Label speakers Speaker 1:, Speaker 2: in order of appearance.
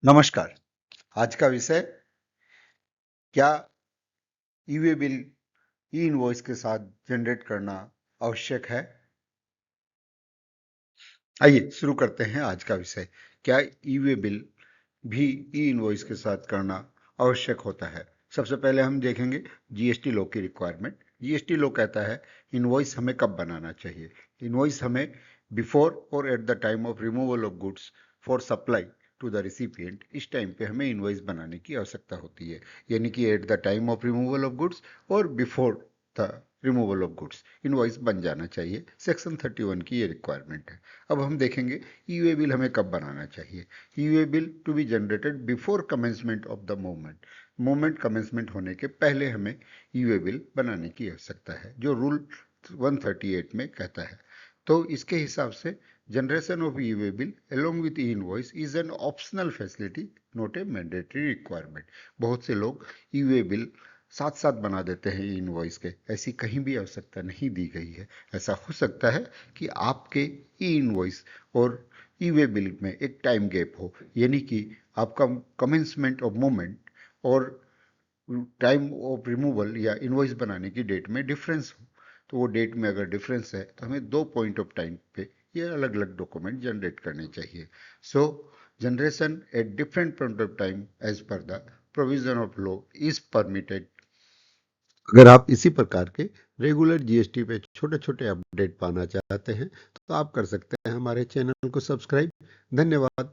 Speaker 1: नमस्कार। आज का विषय क्या ई-वे बिल ई इनवॉइस के साथ जनरेट करना आवश्यक है। आइए शुरू करते हैं आज का विषय। क्या ई-वे बिल भी ई इनवॉइस के साथ करना आवश्यक होता है। सबसे पहले हम देखेंगे जीएसटी लॉ की रिक्वायरमेंट। जीएसटी लॉ कहता है इनवॉइस हमें कब बनाना चाहिए। इनवॉइस हमें बिफोर और at the time of removal of goods for supply to the recipient, इस टाइम पे हमें इनवॉइस बनाने की आवश्यकता होती है। यानी कि at the time of removal of goods और before the removal of goods invoice बन जाना चाहिए। सेक्शन 31 की ये रिक्वायरमेंट है। अब हम देखेंगे ई-वे बिल हमें कब बनाना चाहिए। E way bill to be generated before commencement of the movement. Movement commencement होने के पहले हमें ई-वे बिल बनाने की आवश्यकता है, जो रूल 138 में कहता है। तो इसके हिसाब से generation of e-way bill along with e-invoice is an optional facility, not a mandatory requirement। बहुत से लोग ई-वे बिल साथ साथ बना देते हैं ई इनवॉइस के। ऐसी कहीं भी आवश्यकता नहीं दी गई है। ऐसा हो सकता है कि आपके ई इनवॉइस और ई वे बिल में एक टाइम गैप हो, यानी कि आपका कमेंसमेंट ऑफ मूवमेंट और टाइम ऑफ रिमूवल या इनवॉइस बनाने की डेट में डिफरेंस हो। तो वो डेट में अगर डिफरेंस है तो हमें 2 पॉइंट ऑफ टाइम पे ये अलग अलग डॉक्यूमेंट जनरेट करने चाहिए। So generation at different point of time as per the provision of law is permitted. अगर आप इसी प्रकार के रेगुलर जीएसटी पे छोटे छोटे अपडेट पाना चाहते हैं तो आप कर सकते हैं हमारे चैनल को सब्सक्राइब। धन्यवाद।